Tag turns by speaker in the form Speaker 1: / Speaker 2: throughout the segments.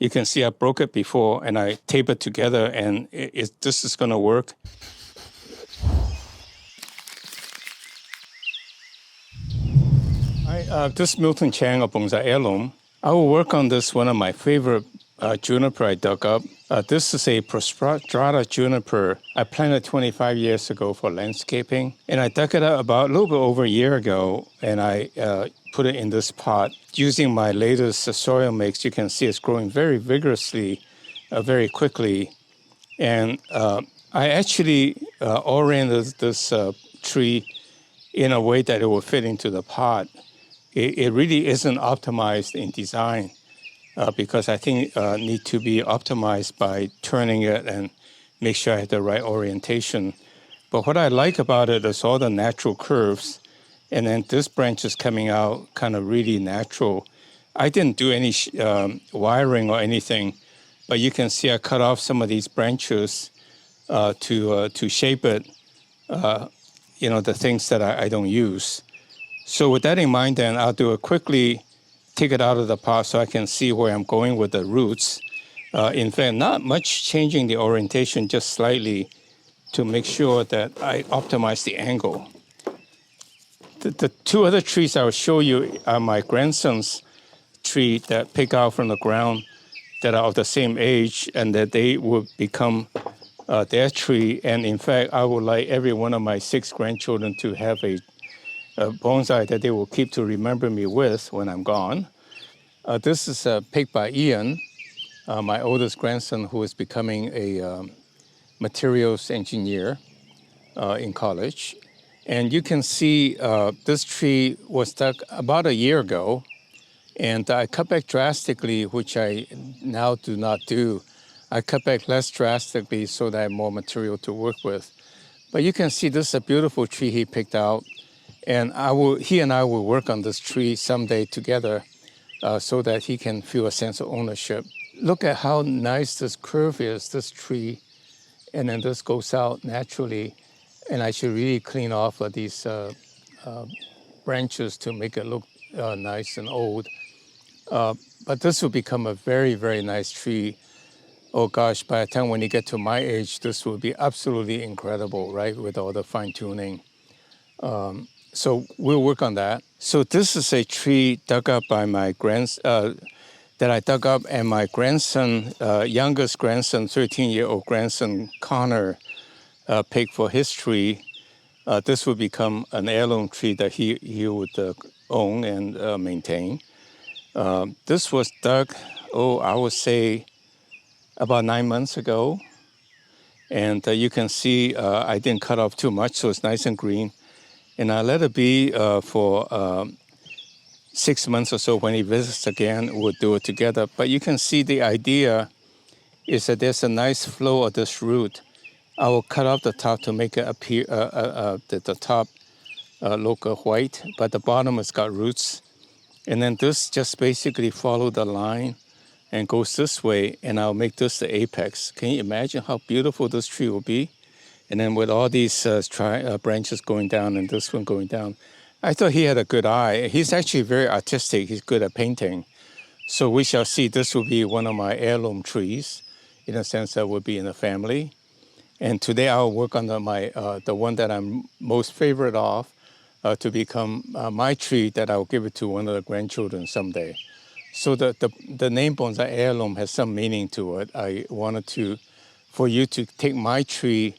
Speaker 1: You can see I broke it before and I tape it together, and this is going to work. This miltonchang of Bonsai Heirloom, I will work on this, one of my favorite juniper I dug up. This is a prostrata juniper I planted 25 years ago for landscaping. And I dug it up about a little bit over a year ago, and I put it in this pot. Using my latest soil mix, you can see it's growing very vigorously, very quickly. And I actually oriented this tree in a way that it will fit into the pot. It really isn't optimized in design because I think need to be optimized by turning it and make sure I have the right orientation. But what I like about it is all the natural curves, and then this branch is coming out kind of really natural. I didn't do any wiring or anything, but you can see I cut off some of these branches to shape it, the things that I don't use. So with that in mind, then I'll do it quickly, take it out of the pot so I can see where I'm going with the roots. In fact, not much changing the orientation, just slightly to make sure that I optimize the angle. The two other trees I will show you are my grandson's tree that pick out from the ground that are of the same age, and that they will become their tree. And in fact, I would like every one of my 6 grandchildren to have a bonsai that they will keep to remember me with when I'm gone. This is picked by Ian, my oldest grandson, who is becoming a materials engineer in college. And you can see this tree was dug about a year ago, and I cut back drastically, which I now do not do. I cut back less drastically so that I have more material to work with. But you can see this is a beautiful tree he picked out. And he and I will work on this tree someday together so that he can feel a sense of ownership. Look at how nice this curve is, this tree. And then this goes out naturally. And I should really clean off of these branches to make it look nice and old. But this will become a very, very nice tree. Oh gosh, by the time when you get to my age, this will be absolutely incredible, right? With all the fine tuning. So we'll work on that. So this is a tree dug up by my that I dug up, and my grandson, youngest grandson, 13-year-old grandson, Connor, picked for his tree. This would become an heirloom tree that he would own and maintain. This was dug, I would say about 9 months ago. And you can see I didn't cut off too much, so it's nice and green. And I let it be for 6 months or so. When he visits again, we'll do it together. But you can see the idea is that there's a nice flow of this root. I will cut off the top to make it appear, the top look white, but the bottom has got roots. And then this just basically follow the line and goes this way, and I'll make this the apex. Can you imagine how beautiful this tree will be? And then with all these branches going down and this one going down, I thought he had a good eye. He's actually very artistic. He's good at painting. So we shall see. This will be one of my heirloom trees, in a sense that will be in the family. And today I'll work on the one that I'm most favorite of to become my tree that I'll give it to one of the grandchildren someday. So the name Bonsai Heirloom has some meaning to it. I wanted for you to take my tree,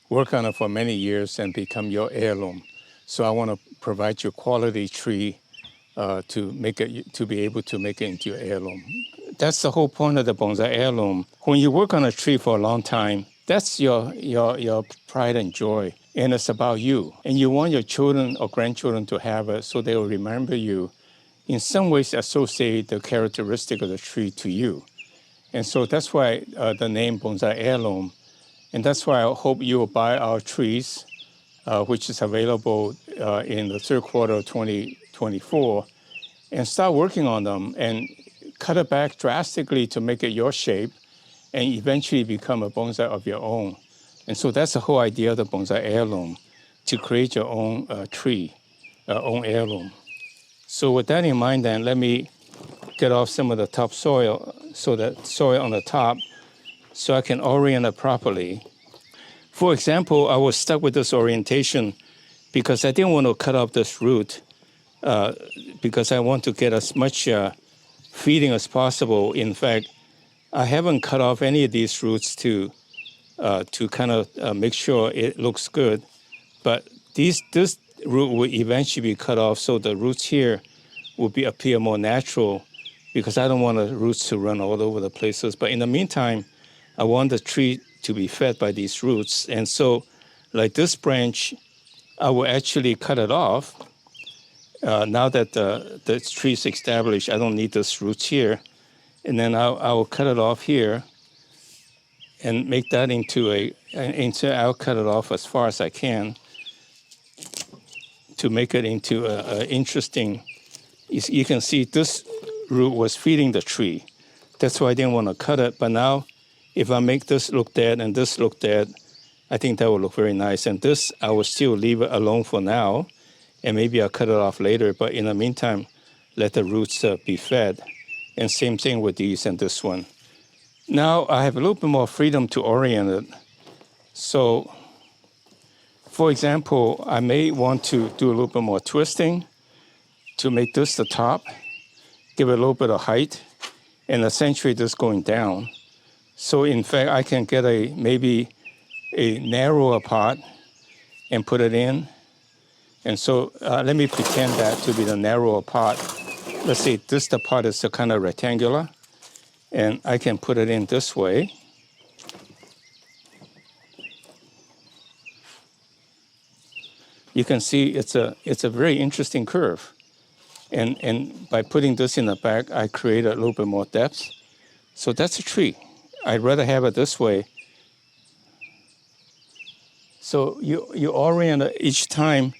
Speaker 1: work on it for many years, and become your heirloom. So I want to provide you a quality tree to be able to make it into your heirloom. That's the whole point of the Bonsai Heirloom. When you work on a tree for a long time, that's your pride and joy, and it's about you. And you want your children or grandchildren to have it so they will remember you, in some ways associate the characteristic of the tree to you. And so that's why the name Bonsai Heirloom. And that's why I hope you will buy our trees, which is available in the third quarter of 2024, and start working on them and cut it back drastically to make it your shape and eventually become a bonsai of your own. And so that's the whole idea of the Bonsai Heirloom, to create your own tree, own heirloom. So with that in mind, then, let me get off some of the topsoil. so that soil on the top, so I can orient it properly. For example, I was stuck with this orientation because I didn't want to cut off this root because I want to get as much feeding as possible. In fact, I haven't cut off any of these roots to kind of make sure it looks good. But this root will eventually be cut off, so the roots here will appear more natural because I don't want the roots to run all over the places. But in the meantime, I want the tree to be fed by these roots. And so like this branch, I will actually cut it off. Now that the tree is established, I don't need this roots here. And then I will cut it off here and make that I'll cut it off as far as I can to make it into an interesting, you can see this root was feeding the tree. That's why I didn't want to cut it. But now if I make this look dead and this look dead, I think that will look very nice. And this, I will still leave it alone for now. And maybe I'll cut it off later. But in the meantime, let the roots be fed. And same thing with these and this one. Now I have a little bit more freedom to orient it. So, for example, I may want to do a little bit more twisting to make this the top, give it a little bit of height, and accentuate this going down. So in fact, I can get maybe a narrower part and put it in. And so let me pretend that to be the narrower part. Let's say the part is kind of rectangular, and I can put it in this way. You can see it's a very interesting curve. And by putting this in the back, I create a little bit more depth. So that's a tree. I'd rather have it this way. So you orient it each time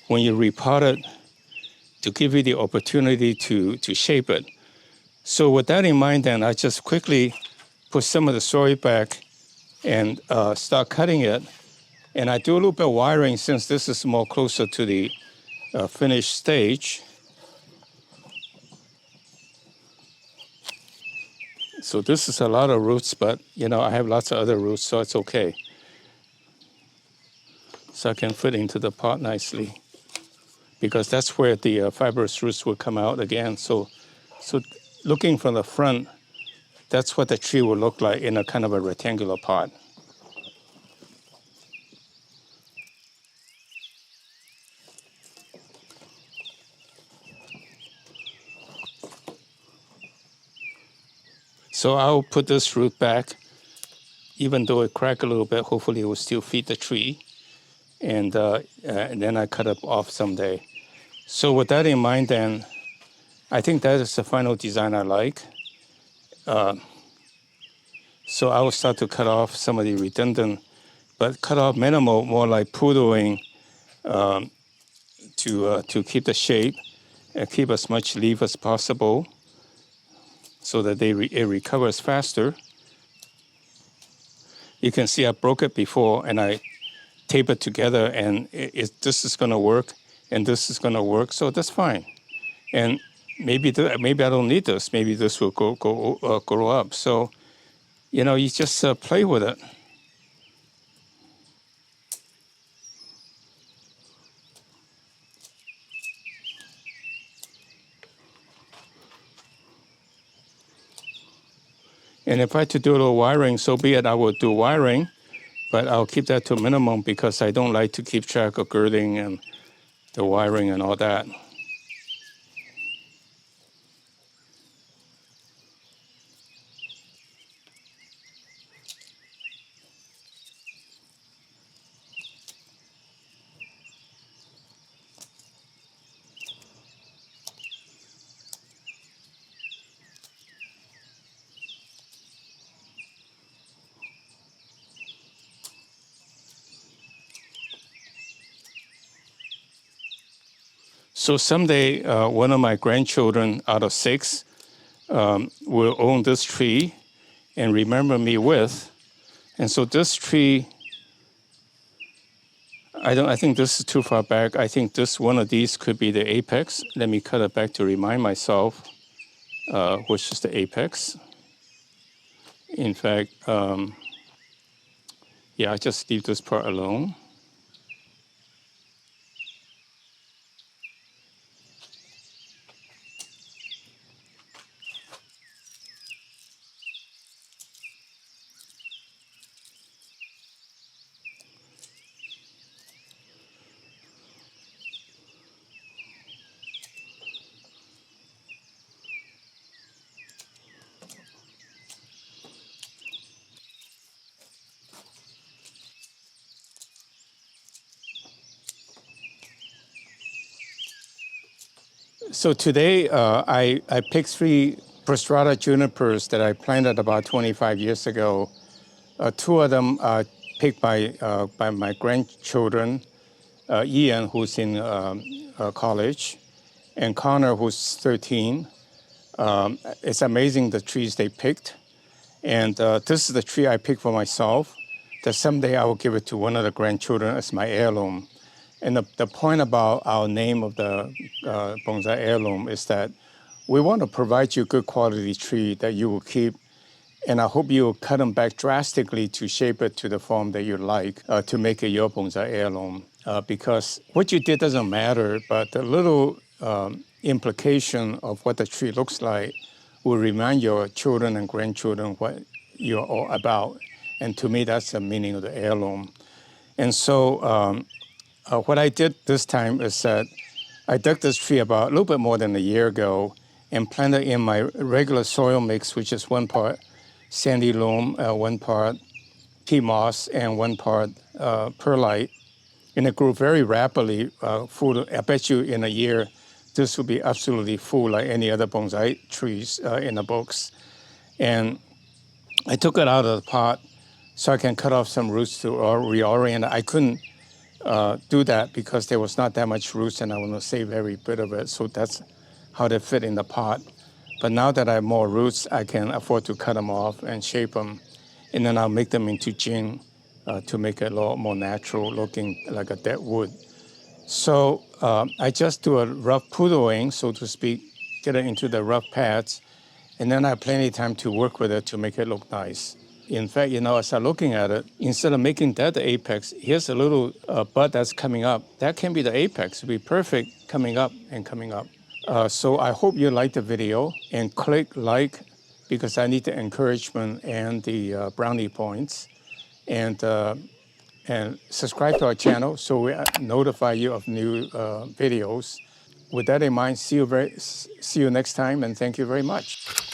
Speaker 1: when you repot it to give you the opportunity to shape it. So with that in mind, then I just quickly put some of the soil back and start cutting it. And I do a little bit of wiring since this is more closer to the finished stage. So this is a lot of roots, but I have lots of other roots, so it's okay. So I can fit into the pot nicely, because that's where the fibrous roots will come out again. So looking from the front, that's what the tree will look like in a kind of a rectangular pot. So I'll put this root back, even though it cracked a little bit, hopefully it will still feed the tree. And then I cut it off someday. So with that in mind, then, I think that is the final design I like. So I will start to cut off some of the redundant, but cut off minimal, more like poodling to keep the shape and keep as much leaf as possible so that it recovers faster. You can see I broke it before and I tape it together, and this is going to work and this is going to work, so that's fine. And maybe I don't need this. Maybe this will grow up. So, you just play with it. And if I had to do a little wiring, so be it, I will do wiring, but I'll keep that to a minimum because I don't like to keep track of girding and the wiring and all that. So someday, one of my grandchildren out of 6 will own this tree and remember me with. And so this tree, I think this is too far back. I think one of these could be the apex. Let me cut it back to remind myself which is the apex. In fact, yeah, I just leave this part alone. So today, I picked 3 prostrata junipers that I planted about 25 years ago. 2 of them are picked by my grandchildren, Ian, who's in college, and Connor, who's 13. It's amazing the trees they picked. And this is the tree I picked for myself, that someday I will give it to one of the grandchildren as my heirloom. And the point about our name of the bonsai heirloom is that we want to provide you good quality tree that you will keep. And I hope you will cut them back drastically to shape it to the form that you like to make it your bonsai heirloom. Because what you did doesn't matter, but the little implication of what the tree looks like will remind your children and grandchildren what you're all about. And to me, that's the meaning of the heirloom. And so what I did this time is that I dug this tree about a little bit more than a year ago and planted in my regular soil mix, which is 1 part sandy loam, 1 part peat moss, and 1 part perlite. And it grew very rapidly. I bet you in a year, this will be absolutely full like any other bonsai trees in the books. And I took it out of the pot so I can cut off some roots to reorient. I couldn't do that because there was not that much roots and I want to save every bit of it. So that's how they fit in the pot. But now that I have more roots, I can afford to cut them off and shape them. And then I'll make them into gin to make it a lot more natural looking like a dead wood. So I just do a rough poodling, so to speak, get it into the rough pads. And then I have plenty of time to work with it to make it look nice. In fact, as I'm looking at it, instead of making that the apex, here's a little bud that's coming up. That can be the apex. It'll be perfect coming up and coming up. So I hope you like the video and click like because I need the encouragement and the brownie points. And subscribe to our channel so we notify you of new videos. With that in mind, see you next time and thank you very much.